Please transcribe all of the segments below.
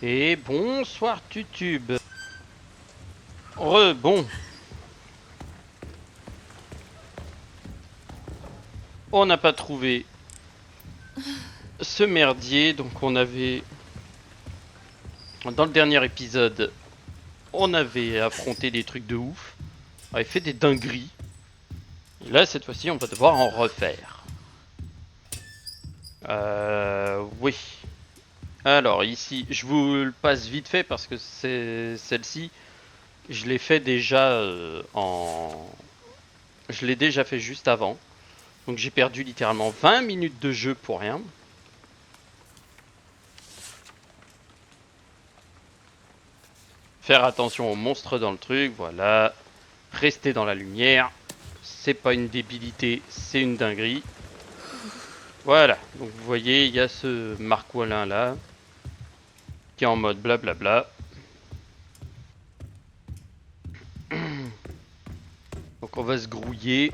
Et bonsoir Tutube. Bon. On n'a pas trouvé ce merdier, donc on avait... Dans le dernier épisode, on avait affronté des trucs de ouf. On avait fait des dingueries. Et là, cette fois-ci, on va devoir en refaire. Oui. Alors ici, je vous le passe vite fait parce que c'est celle-ci. Je l'ai fait déjà Je l'ai déjà fait juste avant. Donc j'ai perdu littéralement 20 minutes de jeu pour rien. Faire attention aux monstres dans le truc, voilà. Rester dans la lumière. C'est pas une débilité, c'est une dinguerie. Voilà, donc vous voyez, il y a ce Marc Wallin là. Qui est en mode blablabla. Donc on va se grouiller.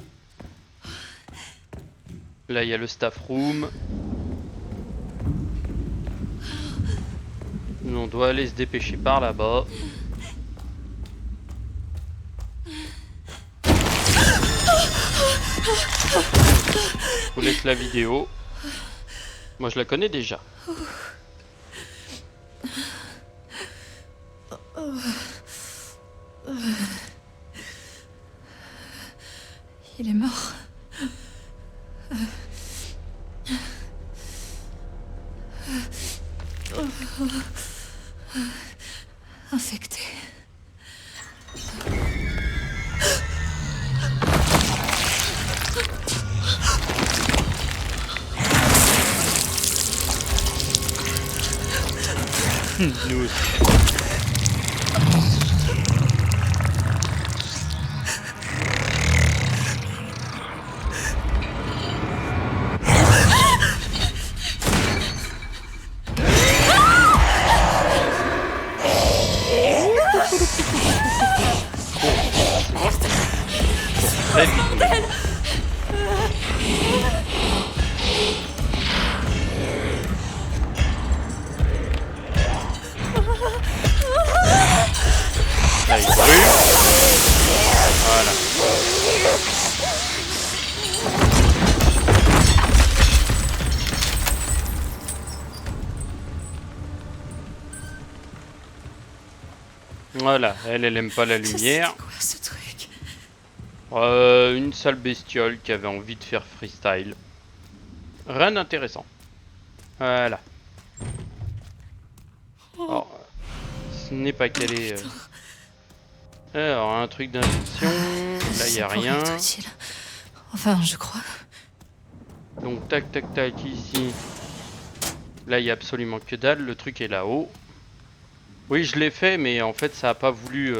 Là il y a le staff room. Nous on doit aller se dépêcher par là-bas. Je vous laisse la vidéo. Moi je la connais déjà. Il est mort. Infecté. Nous aussi. Très vite. Là, il brûle. Voilà. Voilà, elle aime pas la lumière. C'est quoi ce truc? Une sale bestiole qui avait envie de faire freestyle. Rien d'intéressant. Voilà. Alors, ce n'est pas qu'elle est... Alors, un truc d'infection. Là, il n'y a rien. Enfin, je crois. Donc, tac, tac, tac, ici. Là, il n'y a absolument que dalle. Le truc est là-haut. Oui, je l'ai fait, mais en fait, ça n'a pas voulu...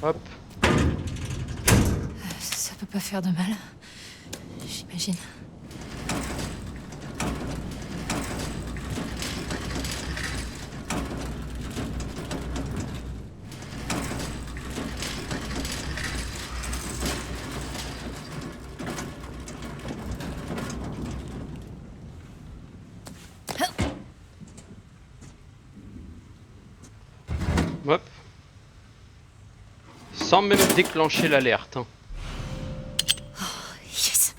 Hop. Ça peut pas faire de mal. J'imagine. Hop. Sans même déclencher l'alerte. Hein. Yes.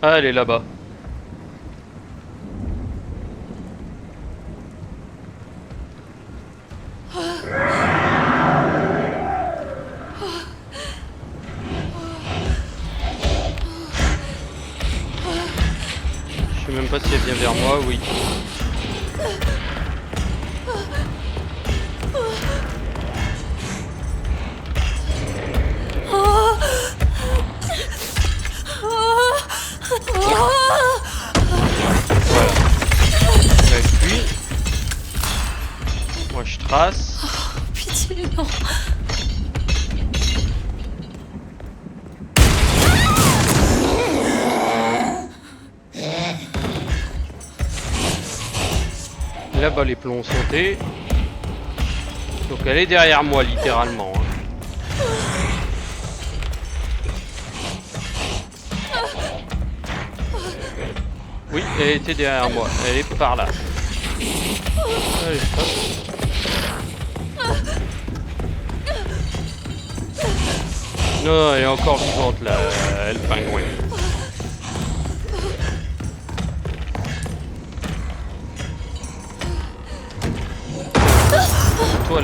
Ah, elle est là-bas. Je sais même pas si elle vient vers moi, oui. Voilà. Là, lui. Moi je trace. Oh, pitié, non. Là-bas les plombs ont sauté. Donc elle est derrière moi littéralement. Hein. Oui, elle était derrière moi. Elle est par là. Allez, hop. Non, elle est encore vivante là, le pingouin. Toi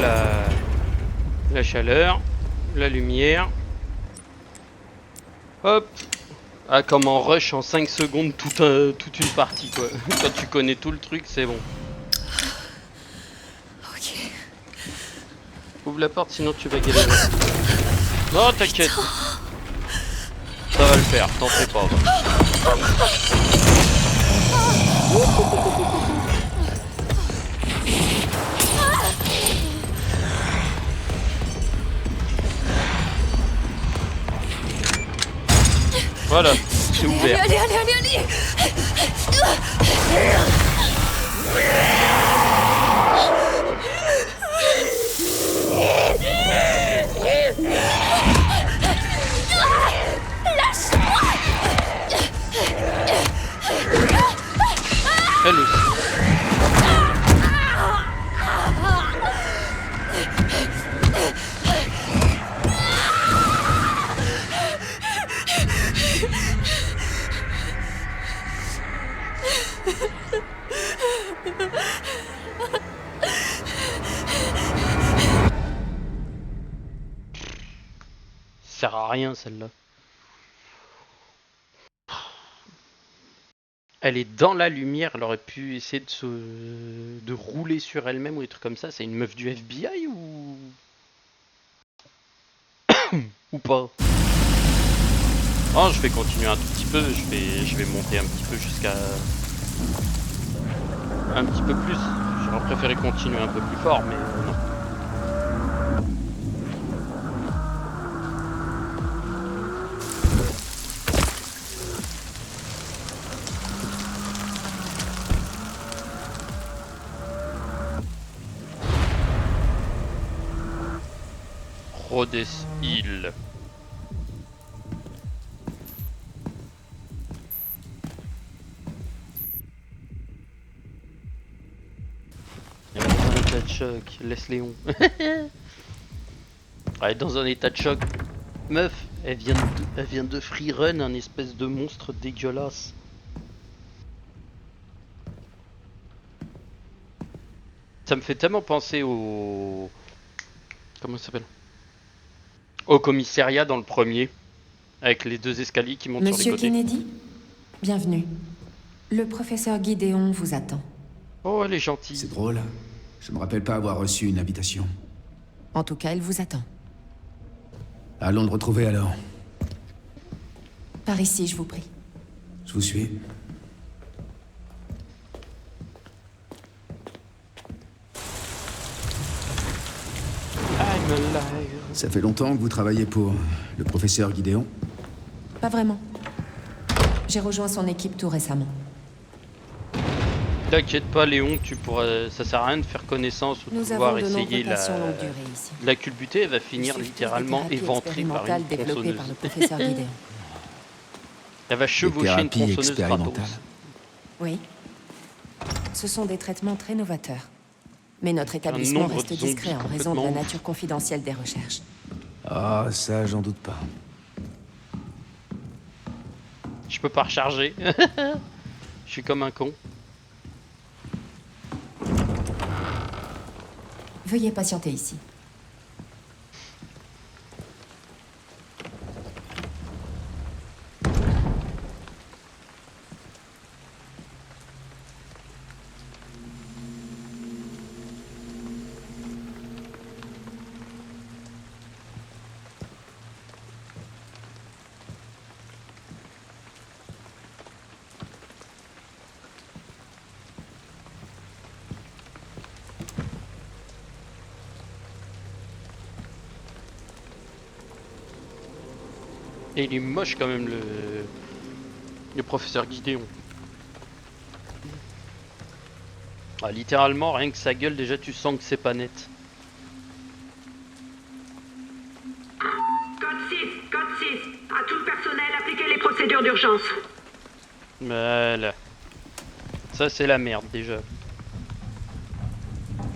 la chaleur, la lumière. Hop. Ah, comme en rush en 5 secondes toute une partie quoi. Quand tu connais tout le truc, c'est bon. Ok. Ouvre la porte sinon tu vas galérer. Non, t'inquiète. Ça va le faire, t'en fais pas. Voilà, c'est ouvert. Allez, allez, allez, allez, allez. Elle aussi. Ça sert à rien celle-là. Elle est dans la lumière, elle aurait pu essayer de rouler sur elle-même ou des trucs comme ça. C'est une meuf du FBI ou pas? Oh, je vais continuer un tout petit peu, je vais monter un petit peu jusqu'à un petit peu plus. J'aurais préféré continuer un peu plus fort, mais non. Rhodes Hill. Elle est dans un état de choc, laisse Léon. Elle est dans un état de choc. Meuf, elle vient de free run un espèce de monstre dégueulasse. Ça me fait tellement penser au... Comment ça s'appelle? Au commissariat dans le premier. Avec les deux escaliers qui montent sur les Monsieur côtés. Kennedy, bienvenue. Le professeur Gideon vous attend. Oh, elle est gentille. C'est drôle. Je me rappelle pas avoir reçu une invitation. En tout cas, il vous attend. Allons le retrouver alors. Par ici, je vous prie. Je vous suis. I'm alive. Ça fait longtemps que vous travaillez pour le professeur Gideon? Pas vraiment. J'ai rejoint son équipe tout récemment. T'inquiète pas Léon, tu pourras... ça sert à rien de faire connaissance ou de Nous pouvoir avons de essayer nombreux patients longue durée ici. de la culbuter, elle va finir Suivent tous des littéralement thérapies éventrée par expérimentales une développées tronçonneuse. par le professeur Gideon. Elle va chevaucher une thérapies tronçonneuse expérimentales. gratos. Oui. Ce sont des traitements très novateurs. Mais notre établissement nombre reste de zombies discret en raison de la complètement nature confidentielle des recherches. Ah, ça, j'en doute pas. Je peux pas recharger. Je suis comme un con. Veuillez patienter ici. Et il est moche quand même le professeur Gideon. Ah, littéralement, rien que sa gueule, déjà tu sens que c'est pas net. Code 6. À tout le personnel, appliquez les procédures d'urgence. Voilà. Ça c'est la merde déjà.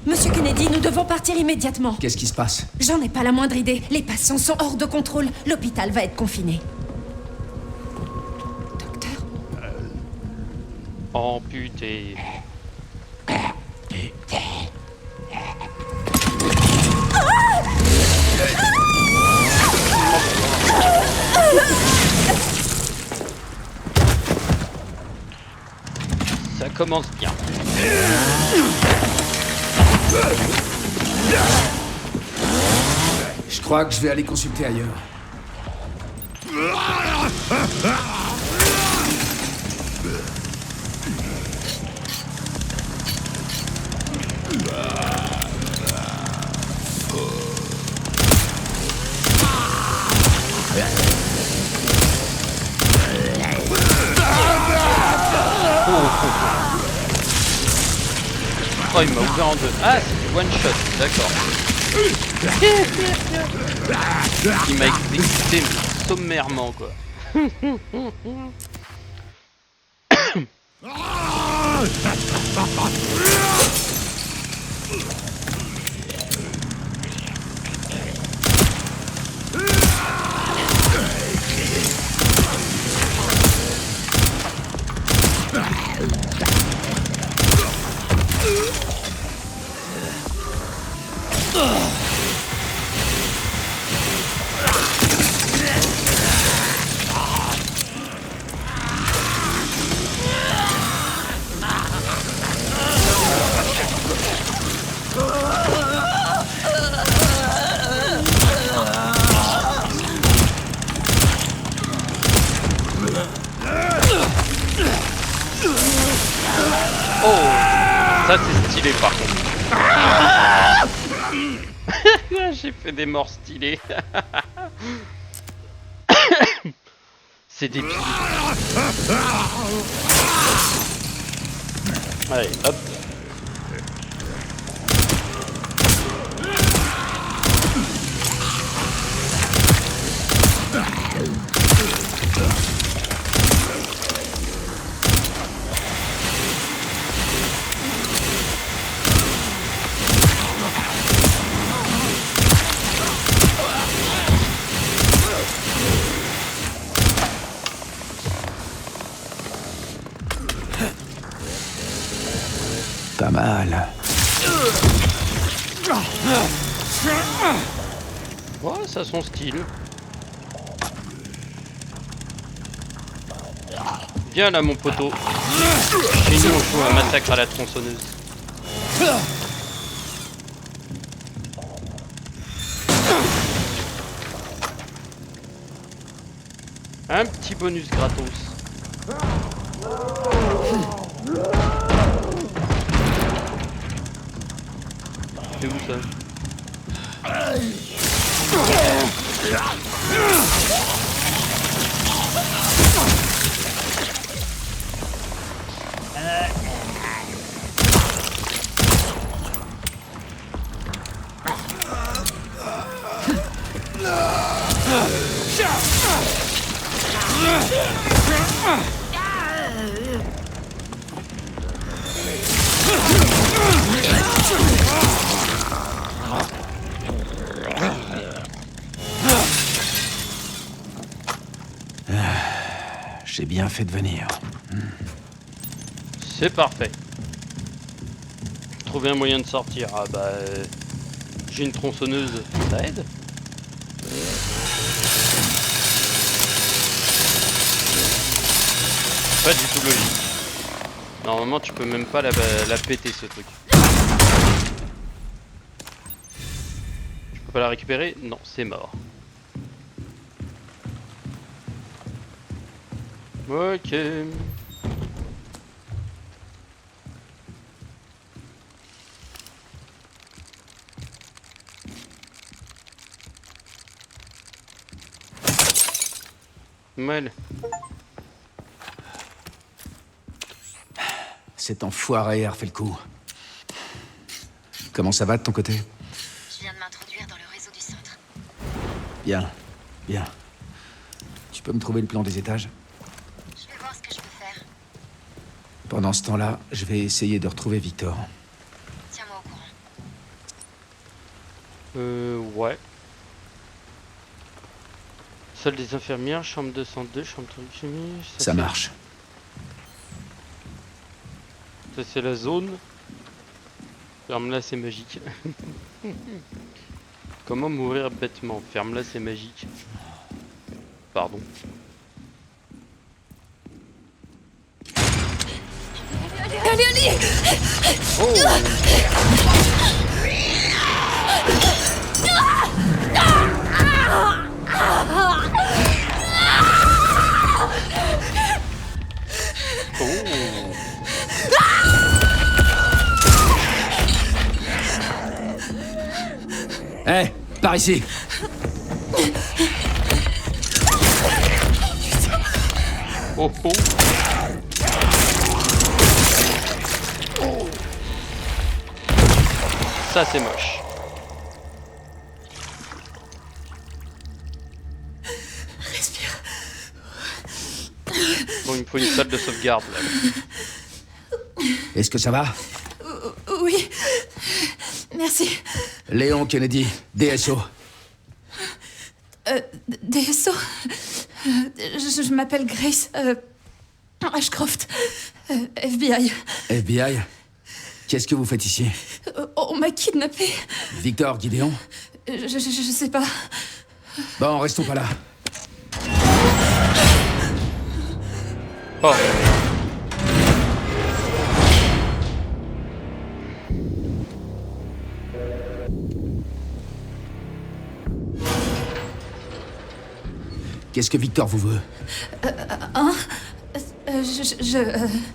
Monsieur Kennedy, nous devons partir immédiatement. Qu'est-ce qui se passe? J'en ai pas la moindre idée. Les patients sont hors de contrôle. L'hôpital va être confiné. Docteur? Amputé. Ça commence bien. Je crois que je vais aller consulter ailleurs. Oh, il m'a ouvert en deux. Ah, c'est one shot, d'accord. Il m'a exécuté mais sommairement quoi. Oh, ça c'est stylé par contre. J'ai fait des morts stylées. C'est débile. Allez, hop. Pas mal. Ouais, ça a son style. Viens là mon poteau. Chez nous on joue un massacre à la tronçonneuse. Un petit bonus gratos. C'est où ça? J'ai bien fait de venir. C'est parfait. Trouver un moyen de sortir. Ah bah... j'ai une tronçonneuse. Ça aide? Pas du tout logique. Normalement tu peux même pas la péter ce truc. Tu peux pas la récupérer? Non, c'est mort. Ok. Mal. Cet enfoiré a refait le coup. Comment ça va de ton côté? Je viens de m'introduire dans le réseau du centre. Bien, bien. Tu peux me trouver le plan des étages? Je vais voir ce que je peux faire. Pendant ce temps-là, je vais essayer de retrouver Victor. Tiens-moi au courant. Ouais. Salle des infirmières, chambre 202, chambre de chimie. Ça marche. Ça c'est la zone. Ferme-la, c'est magique. Comment mourir bêtement? Ferme-la, c'est magique. Pardon. Allez, allez! Hé, par ici. Oh oh. Ça c'est moche. Respire. Bon, il me faut une salle de sauvegarde là. Est-ce que ça va? Oui. Merci. Léon Kennedy, DSO. DSO. Je m'appelle Grace. Ashcroft. FBI. FBI? Qu'est-ce que vous faites ici? On m'a kidnappée. Victor, Gideon? Je sais pas. Bon, restons pas là. Oh. Qu'est-ce que Victor vous veut?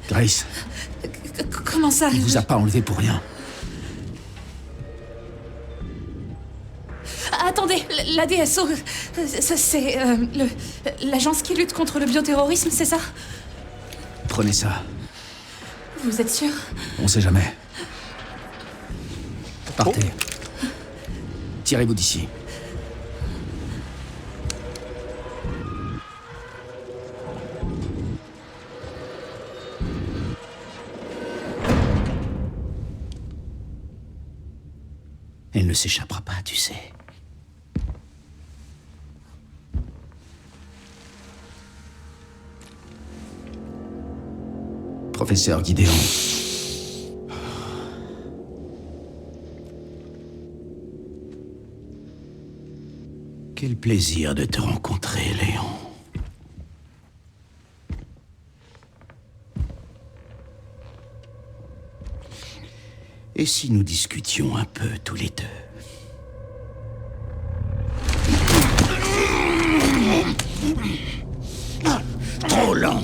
Grace, Comment ça? il vous a pas enlevé pour rien. Attendez, la DSO, c'est l'agence qui lutte contre le bioterrorisme, c'est ça? Prenez ça. Vous êtes sûr? On sait jamais. Partez. Tirez-vous d'ici. Elle ne s'échappera pas, tu sais. Professeur Gideon. Quel plaisir de te rencontrer, Léon. Et si nous discutions un peu tous les deux? Trop lent.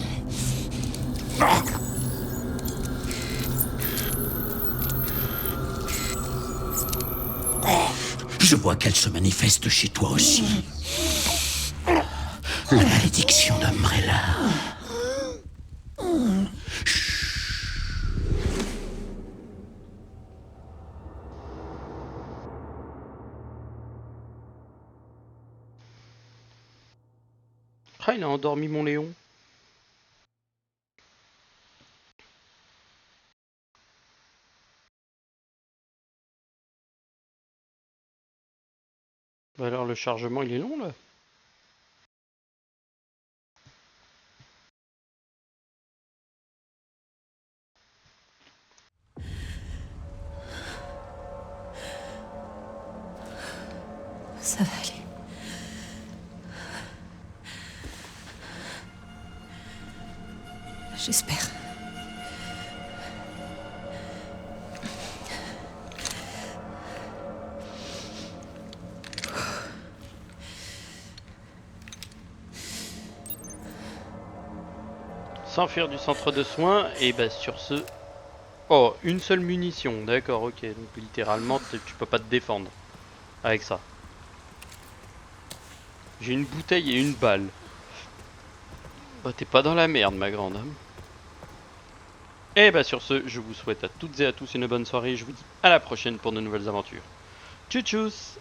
Je vois qu'elle se manifeste chez toi aussi. La malédiction d'Umbrella. Ah, il a endormi mon Léon. Bah alors le chargement il est long là. Ça va aller. J'espère. S'enfuir du centre de soins et bah sur ce... Oh, une seule munition, d'accord, ok. Donc littéralement tu peux pas te défendre avec ça. J'ai une bouteille et une balle. Bah t'es pas dans la merde ma grande. Et bah sur ce, je vous souhaite à toutes et à tous une bonne soirée. Je vous dis à la prochaine pour de nouvelles aventures. Tchuss tchuss.